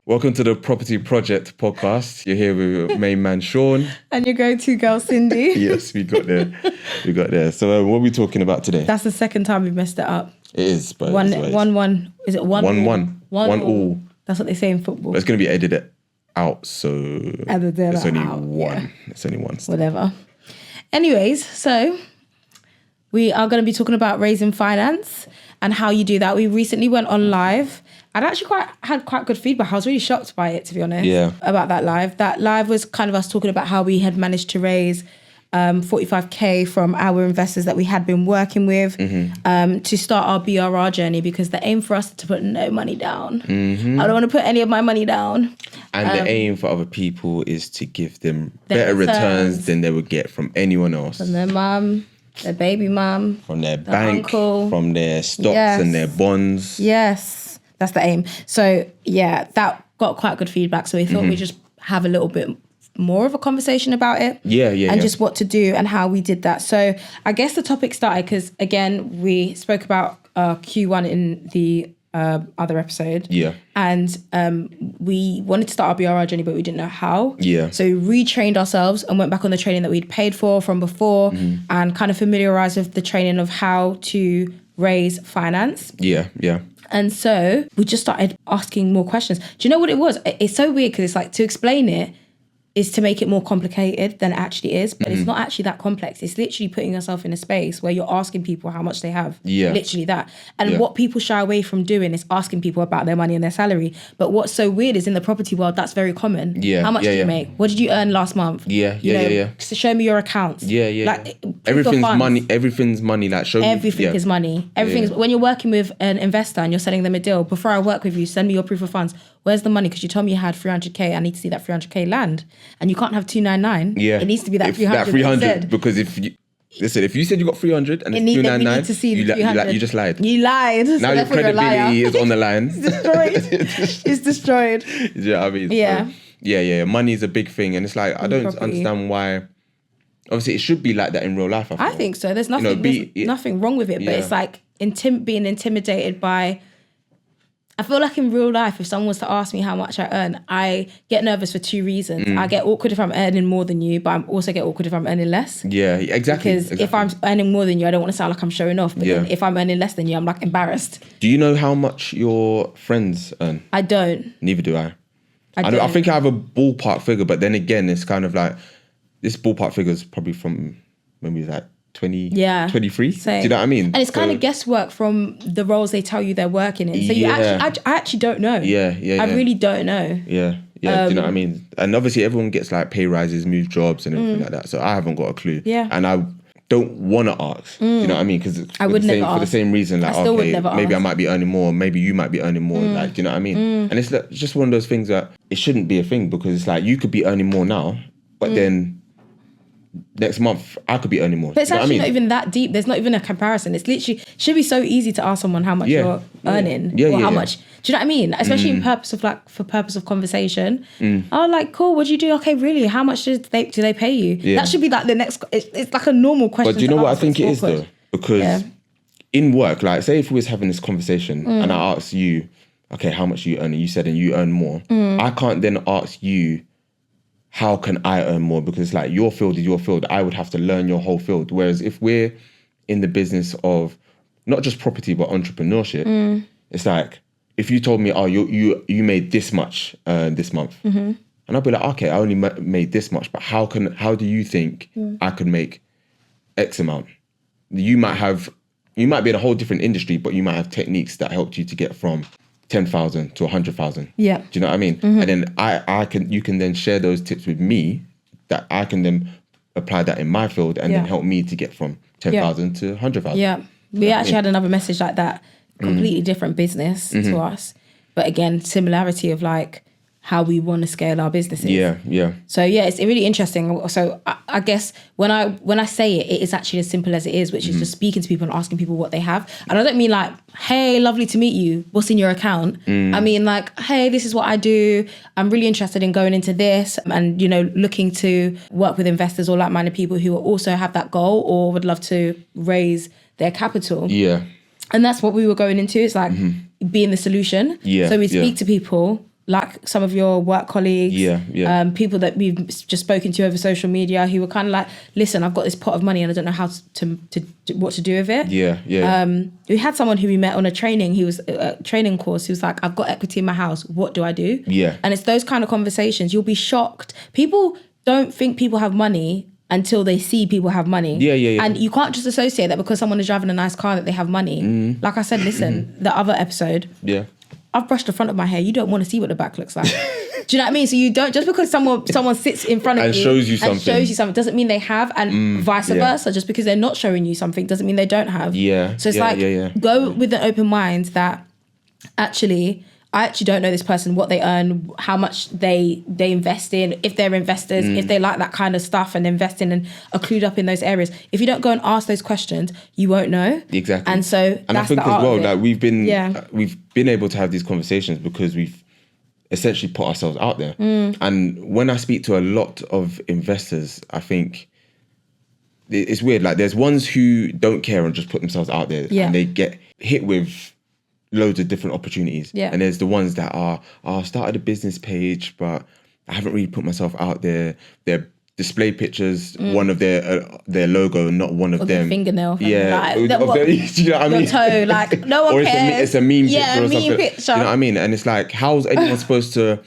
Welcome to the Property Project podcast. You're here with main man Sean. And your go-to girl, Cindy. Yes, we got there. So what are we talking about today? That's the second time we've messed it up. It is, but one. Is it one? 1-1. 1-1. That's what they say in football. But it's going to be edited out, so it's only out, one. yeah. It's only one. Whatever. Anyways, so we are going to be talking about raising finance and how you do that. We recently went on live. I'd actually had quite good feedback. I was really shocked by it, to be honest, about that live. That live was kind of us talking about how we had managed to raise 45k from our investors that we had been working with to start our BRR journey, because the aim for us is to put no money down. I don't want to put any of my money down. And the aim for other people is to give them better returns than they would get from anyone else. From their mum, their baby mum. From their bank, uncle, from their stocks and their bonds. Yes. That's the aim. So yeah, that got quite good feedback. So we thought we'd just have a little bit more of a conversation about it. And just what to do and how we did that. So I guess the topic started because, again, we spoke about Q1 in the other episode. And we wanted to start our BRR journey, but we didn't know how. So we retrained ourselves and went back on the training that we'd paid for from before and kind of familiarized with the training of how to raise finance. And so we just started asking more questions. Do you know what it was? It's so weird because it's like, to explain it is to make it more complicated than it actually is. But it's not actually that complex. It's literally putting yourself in a space where you're asking people how much they have. Literally that. And what people shy away from doing is asking people about their money and their salary. But what's so weird is in the property world, that's very common. How much do you make? What did you earn last month? So show me your accounts. Like, everything's money. Everything's money. Like, show me. Everything is money. Everything's when you're working with an investor and you're selling them a deal. Before I work with you, send me your proof of funds. Where's the money? Because you told me you had 300k. I need to see that 300k land. And you can't have 299. It needs to be that 300. That 300, because if you said you got 300 and it's 299, to see you just lied. You lied. Now your credibility is on the line. It's destroyed. You know what I mean? So, money is a big thing, and it's like I don't understand why. Obviously, it should be like that in real life. I think so. There's nothing. There's nothing wrong with it, but it's like being intimidated by. I feel like in real life, if someone was to ask me how much I earn, I get nervous for two reasons. I get awkward if I'm earning more than you, but I also get awkward if I'm earning less. Exactly. Because if I'm earning more than you, I don't want to sound like I'm showing off. But then if I'm earning less than you, I'm like embarrassed. Do you know how much your friends earn? I don't. Neither do I. I think I have a ballpark figure, but then again, it's kind of like, this ballpark figure is probably from when we was like 23. Same. Do you know what I mean? And it's kind of guesswork from the roles they tell you they're working in. So I actually don't know. I really don't know. Do you know what I mean? And obviously everyone gets like pay rises, move jobs and everything like that. So I haven't got a clue. And I don't want to ask. Do you know what I mean? Because I would never ask. For the same reason, like, okay, maybe I might be earning more, maybe you might be earning more. Like, do you know what I mean? And it's just one of those things that it shouldn't be a thing, because it's like you could be earning more now, but then next month I could be earning more. But it's actually not even that deep. There's not even a comparison. It's literally should be so easy to ask someone how much you're earning or how much. Do you know what I mean? Especially in purpose of conversation. Oh, like, cool. What do you do? Okay, really? How much do they pay you? That should be like the next. It's like a normal question. But do you know what I think it is though? Because in work, like, say if we was having this conversation and I asked you, okay, how much you earn? And you said, and you earn more. I can't then ask you, how can I earn more? Because like, your field is your field. I would have to learn your whole field. Whereas if we're in the business of not just property, but entrepreneurship, it's like, if you told me, oh, you made this much this month. And I'd be like, okay, I only made this much, but how do you think I could make X amount? You might be in a whole different industry, but you might have techniques that helped you to get from 10,000 to 100,000. Do you know what I mean? And then you can then share those tips with me, that I can then apply that in my field and then help me to get from 10,000 to 100,000. We actually had another message like that, completely different business to us, but again, similarity of like how we want to scale our businesses. So it's really interesting. So I guess when I say it, it is actually as simple as it is, which is just speaking to people and asking people what they have. And I don't mean like, hey, lovely to meet you, what's in your account? I mean like, hey, this is what I do. I'm really interested in going into this and, you know, looking to work with investors or like-minded people who also have that goal or would love to raise their capital. And that's what we were going into. It's like, being the solution. So we speak to people like some of your work colleagues, people that we've just spoken to over social media who were kind of like, listen, I've got this pot of money and I don't know how to what to do with it. We had someone who we met on a training. He was a training course. He was like, I've got equity in my house. What do I do? And it's those kind of conversations. You'll be shocked. People don't think people have money until they see people have money. And you can't just associate that because someone is driving a nice car that they have money. Like I said, listen, the other episode, I've brushed the front of my hair. You don't want to see what the back looks like. Do you know what I mean? So you don't, just because someone sits in front of and you shows you something doesn't mean they have, and vice versa. Just because they're not showing you something doesn't mean they don't have. So it's go with an open mind that actually, I actually don't know this person, what they earn, how much they invest in, if they're investors, if they like that kind of stuff and invest in and are clued up in those areas. If you don't go and ask those questions, you won't know. Exactly. And so and that's I think the art as well, of it. like we've been able to have these conversations because we've essentially put ourselves out there. And when I speak to a lot of investors, I think it's weird. Like there's ones who don't care and just put themselves out there and they get hit with loads of different opportunities. And there's the ones that are, I started a business page, but I haven't really put myself out there. Their display pictures, one of their logo, not one of or them. The fingernail. Do you know what I mean? Your toe, like no one cares. It's a meme picture or something. Picture. You know what I mean? And it's like, how's anyone supposed to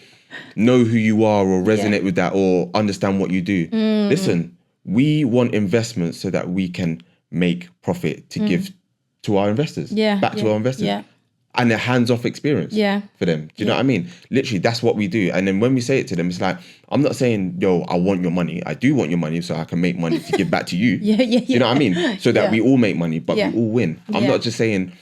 know who you are or resonate with that or understand what you do? Listen, we want investments so that we can make profit to give to our investors, back to our investors. And a hands-off experience for them. Do you know what I mean? Literally, that's what we do. And then when we say it to them, it's like, I'm not saying, yo, I want your money. I do want your money so I can make money to give back to you. Do you know what I mean? So that we all make money, but we all win. I'm not just saying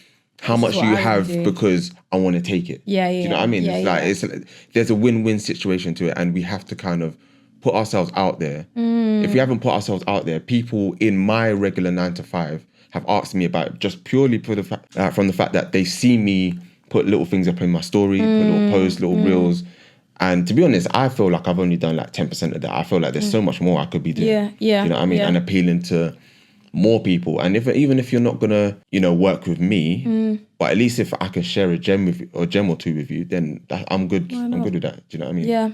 how much you have because I want to take it. Do you know what I mean? It's like there's a win-win situation to it, and we have to kind of put ourselves out there. If we haven't put ourselves out there, people in my regular 9 to 5 have asked me about it just purely for from the fact that they see me put little things up in my story, put little posts, little reels. And to be honest, I feel like I've only done like 10% of that. I feel like there's so much more I could be doing. You know what I mean? And appealing to more people. And even if you're not gonna, work with me, but at least if I can share a gem or two with you, then I'm good. I'm good with that. Do you know what I mean? Yeah.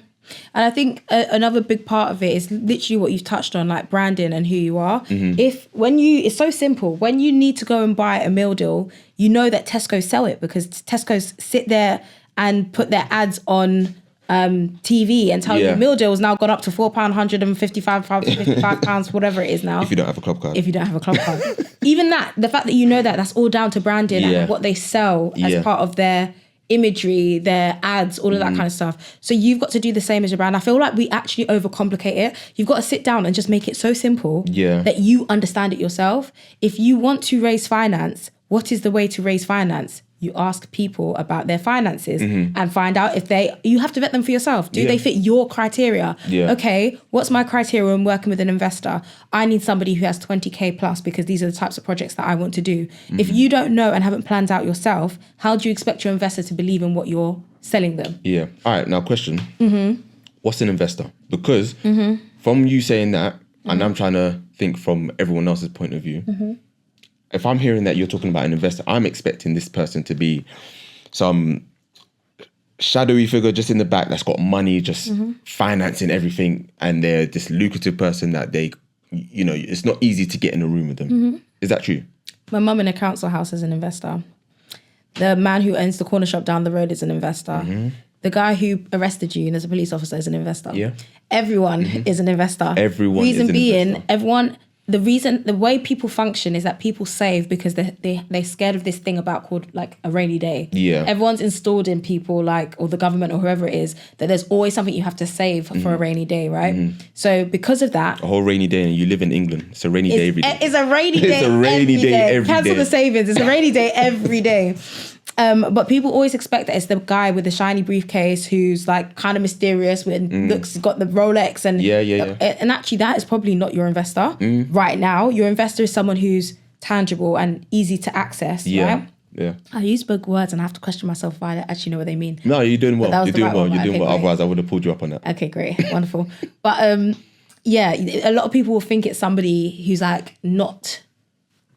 And I think another big part of it is literally what you've touched on, like branding and who you are. It's so simple. When you need to go and buy a meal deal, you know that Tesco sell it because Tesco's sit there and put their ads on TV and tell you meal deal has now gone up to £4, £155, whatever it is now. If you don't have a club card. Even that, the fact that you know that's all down to branding and what they sell as part of their imagery, their ads, all of that kind of stuff. So you've got to do the same as your brand. I feel like we actually overcomplicate it. You've got to sit down and just make it so simple that you understand it yourself. If you want to raise finance, what is the way to raise finance? You ask people about their finances and find out if you have to vet them for yourself. Do they fit your criteria? Okay, what's my criteria when working with an investor? I need somebody who has 20K plus because these are the types of projects that I want to do. If you don't know and haven't planned out yourself, how do you expect your investor to believe in what you're selling them? Yeah. All right, now question. What's an investor? Because from you saying that, and I'm trying to think from everyone else's point of view, if I'm hearing that you're talking about an investor, I'm expecting this person to be some shadowy figure just in the back that's got money, just financing everything, and they're this lucrative person that they, it's not easy to get in a room with them. Is that true? My mum in a council house is an investor. The man who owns the corner shop down the road is an investor. The guy who arrested you as a police officer is an investor. Everyone is an investor. Everyone Reason is an being, investor. The way people function is that people save because they're scared of this thing called like a rainy day. Everyone's installed in people or the government or whoever it is that there's always something you have to save for a rainy day, right? So because of that, a whole rainy day, and you live in England, it's a rainy day every day. It's a rainy day. It's a rainy day every day. Cancel the savings. It's a rainy day every day. But people always expect that it's the guy with the shiny briefcase who's like kind of mysterious got the Rolex and and actually that is probably not your investor right now. Your investor is someone who's tangible and easy to access, right? I use big words and I have to question myself if I actually know what they mean. No, you're doing well. You're doing well. Otherwise I would have pulled you up on that. Okay, great. Wonderful. But a lot of people will think it's somebody who's like not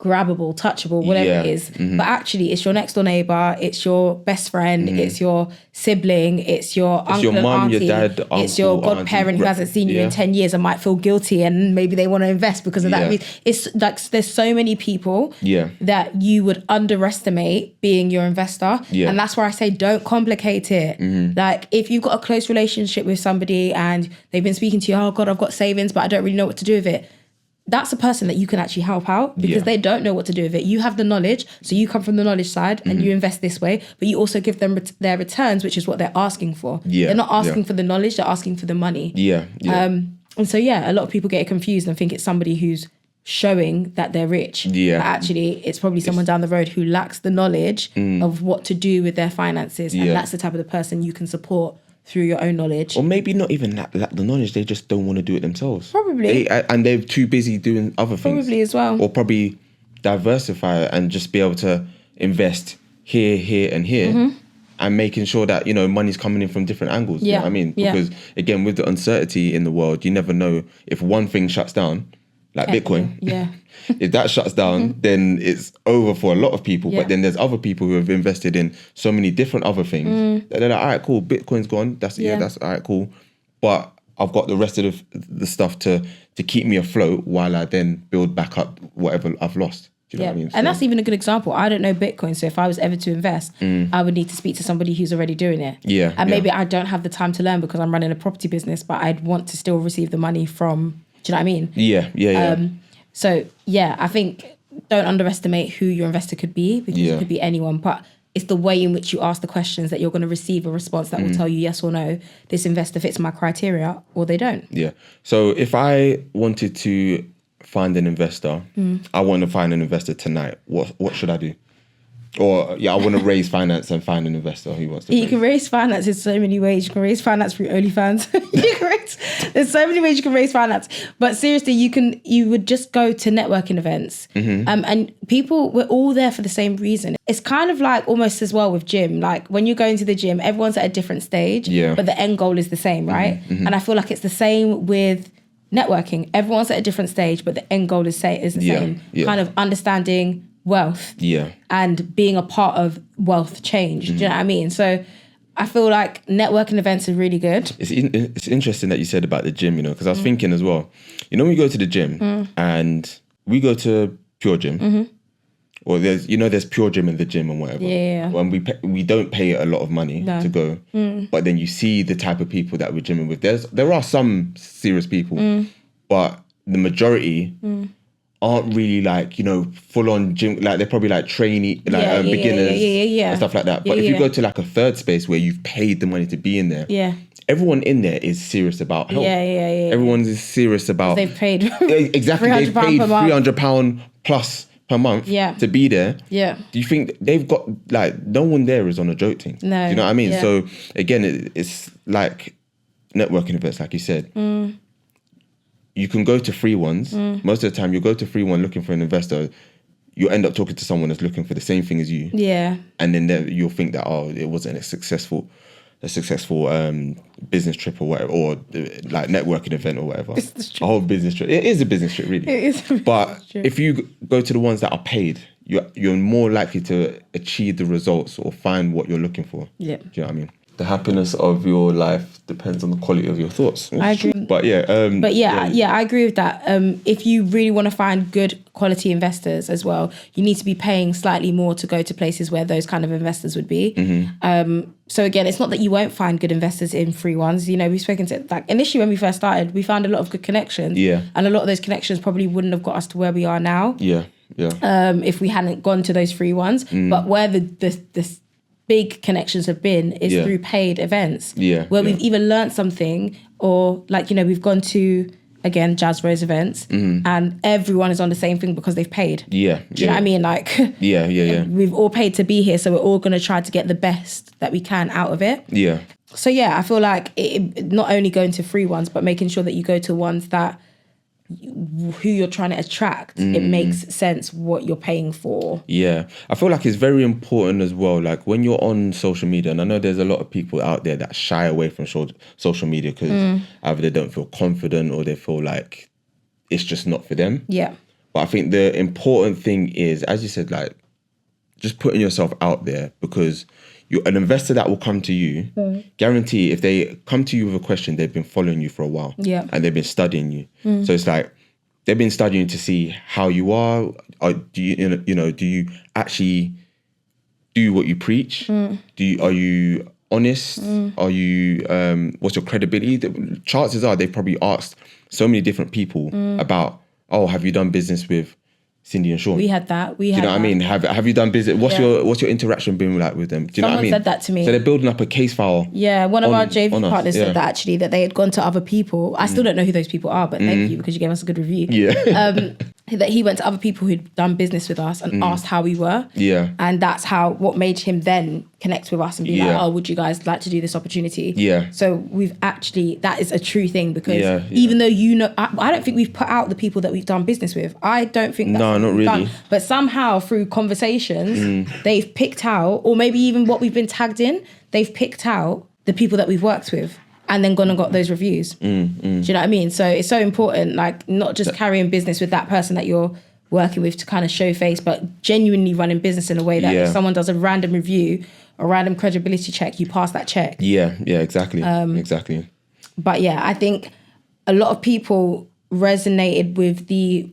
grabbable, touchable, whatever it is. But actually, it's your next door neighbor, it's your best friend, it's your sibling, it's your uncle, your mum, auntie, your dad, uncle, it's your godparent who hasn't seen you in 10 years and might feel guilty and maybe they want to invest because of that. It's like there's so many people that you would underestimate being your investor. And that's why I say don't complicate it. Like if you've got a close relationship with somebody and they've been speaking to you, oh God, I've got savings, but I don't really know what to do with it. That's a person that you can actually help out because they don't know what to do with it. You have the knowledge, so you come from the knowledge side and you invest this way, but you also give them their returns, which is what they're asking for. They're not asking for the knowledge, they're asking for the money. And so, a lot of people get confused and think it's somebody who's showing that they're rich. But actually, it's probably someone down the road who lacks the knowledge of what to do with their finances. And that's the type of the person you can support through your own knowledge. Or maybe not even lack the knowledge, they just don't want to do it themselves. Probably. And they're too busy doing other things. Probably as well. Or probably diversify and just be able to invest here, and here. And making sure that, money's coming in from different angles. You know what I mean? Because, again, with the uncertainty in the world, you never know if one thing shuts down, like Bitcoin. If that shuts down, then it's over for a lot of people. But then there's other people who have invested in so many different other things. They're like, all right, cool, Bitcoin's gone. That's all right, cool. But I've got the rest of the stuff to keep me afloat while I then build back up whatever I've lost. Do you know what I mean? And that's even a good example. I don't know Bitcoin, so if I was ever to invest, I would need to speak to somebody who's already doing it. And maybe I don't have the time to learn because I'm running a property business, but I'd want to still receive the money from, do you know what I mean? So, I think don't underestimate who your investor could be because it could be anyone. But it's the way in which you ask the questions that you're going to receive a response that will tell you yes or no, this investor fits my criteria or they don't. So if I wanted to find an investor, I want to find an investor tonight, what should I do? Or, I want to raise finance and find an investor who wants to. You can raise finance in so many ways. You can raise finance through OnlyFans. There's so many ways you can raise finance. But seriously, you would just go to networking events. And people, we're all there for the same reason. It's kind of like almost as well with gym. Like when you go into the gym, everyone's at a different stage, but the end goal is the same, right? And I feel like it's the same with networking. Everyone's at a different stage, but the end goal is the same. Kind of understanding wealth and being a part of wealth change. Do you know what I mean? So I feel like networking events are really good. It's interesting that you said about the gym, because I was thinking as well, we go to the gym and we go to Pure Gym or there's Pure Gym in the gym and whatever. When we don't pay a lot of money to go, but then you see the type of people that we're gymming with. There are some serious people, but the majority aren't really like, full on gym, like they're probably like trainee, like beginners and stuff like that. But if you go to like a third space where you've paid the money to be in there, everyone in there is serious about health. Everyone is serious about. They've paid exactly. They've paid £300 plus per month to be there. Do you think they've got like no one there is on a joke thing? No. Do you know what I mean? So again, it's like networking events, like you said. You can go to free ones. Most of the time, you'll go to free one looking for an investor. You'll end up talking to someone that's looking for the same thing as you. And then you'll think that, it wasn't a successful business trip or whatever, or like networking event or whatever. A whole business trip. It is a business trip, really. It is a business but trip. if you go to the ones that are paid, you're more likely to achieve the results or find what you're looking for. Do you know what I mean? The happiness of your life depends on the quality of your thoughts. I agree. But I agree with that. If you really want to find good quality investors as well, you need to be paying slightly more to go to places where those kind of investors would be. So again, it's not that you won't find good investors in free ones. We've spoken to, like, initially when we first started, we found a lot of good connections. And a lot of those connections probably wouldn't have got us to where we are now. If we hadn't gone to those free ones. But where the big connections have been is through paid events where we've either learned something or we've gone to, again, Jazz Rose events and everyone is on the same thing because they've paid. Do you know what I mean? Like, we've all paid to be here, so we're all going to try to get the best that we can out of it. So I feel like it, not only going to free ones, but making sure that you go to ones that who you're trying to attract, it makes sense what you're paying for. I feel like it's very important as well, like when you're on social media, and I know there's a lot of people out there that shy away from social media because either they don't feel confident or they feel like it's just not for them. But I think the important thing is, as you said, like, just putting yourself out there, because you're an investor that will come to you. Guarantee if they come to you with a question, they've been following you for a while. Yeah. And they've been studying you. So it's like, they've been studying to see how you are. Do you actually do what you preach? Are you honest? Are you, what's your credibility? The chances are they've probably asked so many different people about, have you done business with Cindy and Sean? We had that. Do you know what I mean? Have you done business? What's your interaction been like with them? Do you know what I mean? Someone said that to me. So they're building up a case file. Yeah, one of our JV partners said that actually, that they had gone to other people. I still don't know who those people are, but thank you because you gave us a good review. Yeah. That he went to other people who'd done business with us and asked how we were. Yeah. And that's what made him then connect with us and be like, would you guys like to do this opportunity? Yeah. So we've actually, that is a true thing, because even though I don't think we've put out the people that we've done business with. I don't think that's not really. Done. But somehow through conversations, they've picked out, or maybe even what we've been tagged in, they've picked out the people that we've worked with and then gone and got those reviews. Do you know what I mean? So it's so important, like, not just carrying business with that person that you're working with to kind of show face, but genuinely running business in a way that if someone does a random review, a random credibility check, you pass that check. Yeah, exactly. Exactly. But yeah, I think a lot of people resonated with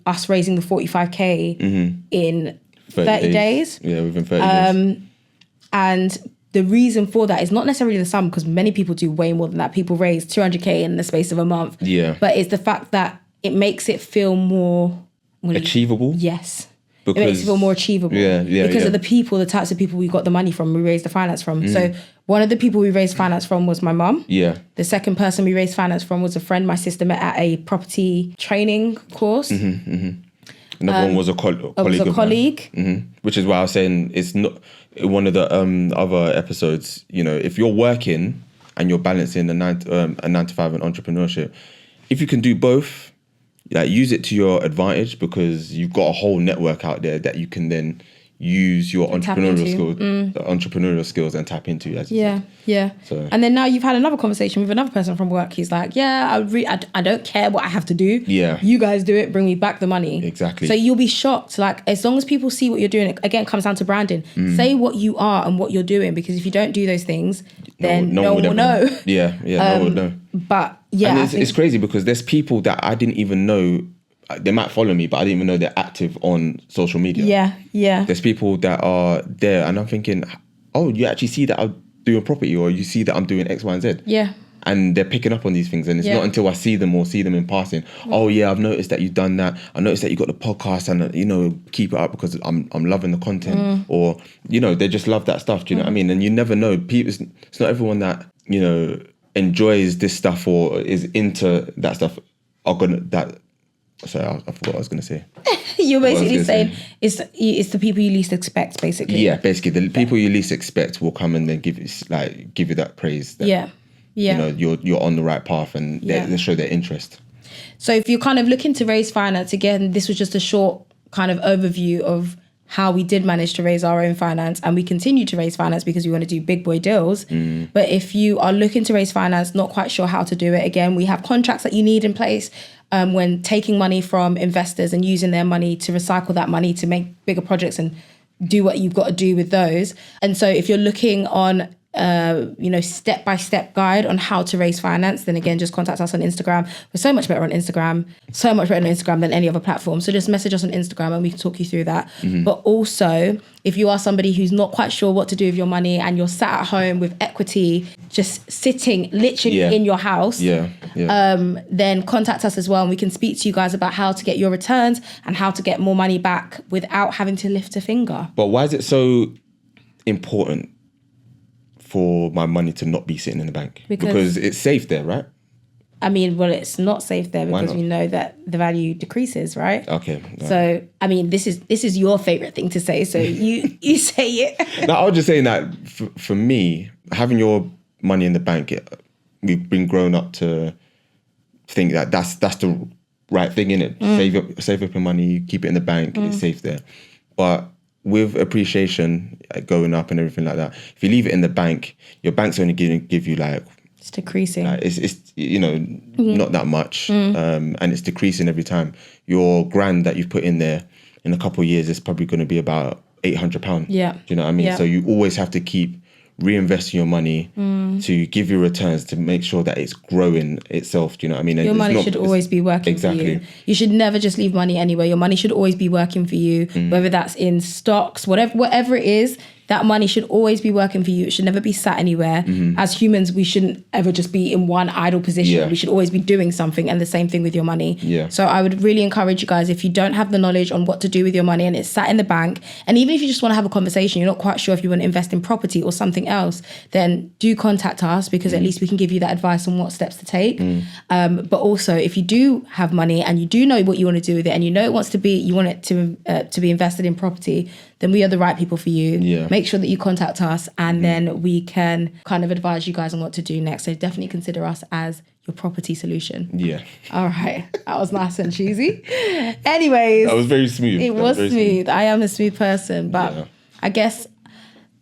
us raising the 45k in 30 days. Yeah, within 30 days. And the reason for that is not necessarily the sum, because many people do way more than that. People raise 200k in the space of a month. Yeah. But it's the fact that it makes it feel more... achievable? Yes. Because, it makes it feel more achievable. Because of the types of people we got the money from, we raised the finance from. So one of the people we raised finance from was my mum. Yeah. The second person we raised finance from was a friend my sister met at a property training course. Another one was a colleague. Which is why I was saying, it's not one of the other episodes. You know, if you're working and you're balancing a 9 to 5 and entrepreneurship, if you can do both, like, use it to your advantage, because you've got a whole network out there that you can then use your entrepreneurial skills and tap into, as you said. Yeah. So. And then now you've had another conversation with another person from work. He's like, I don't care what I have to do. Yeah. You guys do it, bring me back the money. Exactly. So you'll be shocked. Like, as long as people see what you're doing, again, it comes down to branding. Say what you are and what you're doing, because if you don't do those things, then no one will know. Yeah, no one will know. But yeah. And it's crazy, because there's people that I didn't even know. They might follow me, but I didn't even know they're active on social media. Yeah. There's people that are there, and I'm thinking, you actually see that I'm doing property, or you see that I'm doing X, Y, and Z. Yeah. And they're picking up on these things, and it's not until I see them or see them in passing. I've noticed that you've done that. I noticed that you got the podcast, and keep it up because I'm loving the content, or they just love that stuff. Do you know what I mean? And you never know. People, it's not everyone that enjoys this stuff or is into that stuff are gonna that. Sorry, I forgot what I was going to say. You're basically saying it's the people you least expect, basically. Yeah, basically the people you least expect will come and then give you that praise. That, you're on the right path, and they show their interest. So if you're kind of looking to raise finance, again, this was just a short kind of overview of how we did manage to raise our own finance, and we continue to raise finance because we want to do big boy deals. But if you are looking to raise finance, not quite sure how to do it, again, we have contracts that you need in place when taking money from investors and using their money to recycle that money to make bigger projects and do what you've got to do with those. And so if you're looking on step-by-step guide on how to raise finance, then again, just contact us on Instagram. We're so much better on Instagram than any other platform. So just message us on Instagram and we can talk you through that. But also, if you are somebody who's not quite sure what to do with your money and you're sat at home with equity, just sitting literally in your house, then contact us as well, and we can speak to you guys about how to get your returns and how to get more money back without having to lift a finger. But why is it so important for my money to not be sitting in the bank? Because it's safe there, right? I mean, well, it's not safe there because we know that the value decreases, right? Okay. No. So, I mean, this is your favorite thing to say, so you say it. No, I was just saying that for me, having your money in the bank, we've been grown up to think that that's the right thing, innit? Save up your money, keep it in the bank, it's safe there. But with appreciation going up and everything like that, if you leave it in the bank, your bank's only going to give you like It's decreasing. It's not that much, and it's decreasing every time. Your grand that you've put in there in a couple of years is probably going to be about £800. Yeah. Do you know what I mean? Yeah. So you always have to keep reinvesting your money to give you returns, to make sure that it's growing itself. Do you know what I mean? And your money should always be working for you. You should never just leave money anywhere. Your money should always be working for you, whether that's in stocks, whatever it is. That money should always be working for you. It should never be sat anywhere. As humans, we shouldn't ever just be in one idle position. Yeah. We should always be doing something, and the same thing with your money. Yeah. So I would really encourage you guys, if you don't have the knowledge on what to do with your money and it's sat in the bank, and even if you just want to have a conversation, you're not quite sure if you want to invest in property or something else, then do contact us, because at least we can give you that advice on what steps to take. But also, if you do have money and you do know what you want to do with it, and you know you want it to be invested in property, then we are the right people for you. Yeah. Make sure that you contact us, and then we can kind of advise you guys on what to do next. So definitely consider us as your property solution. Yeah. All right. That was nice and cheesy. Anyways. That was very smooth. It was smooth. I am a smooth person. But I guess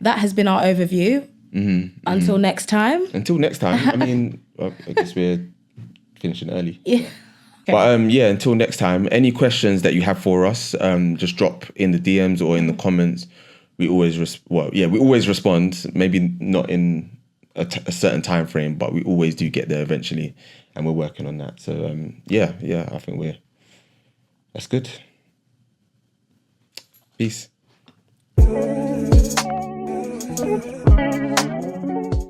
that has been our overview. Until next time. I mean, I guess we're finishing early. Yeah. But until next time, any questions that you have for us, just drop in the DMs or in the comments. We always respond. Maybe not in a certain time frame, but we always do get there eventually, and we're working on that. So I think that's good. Peace.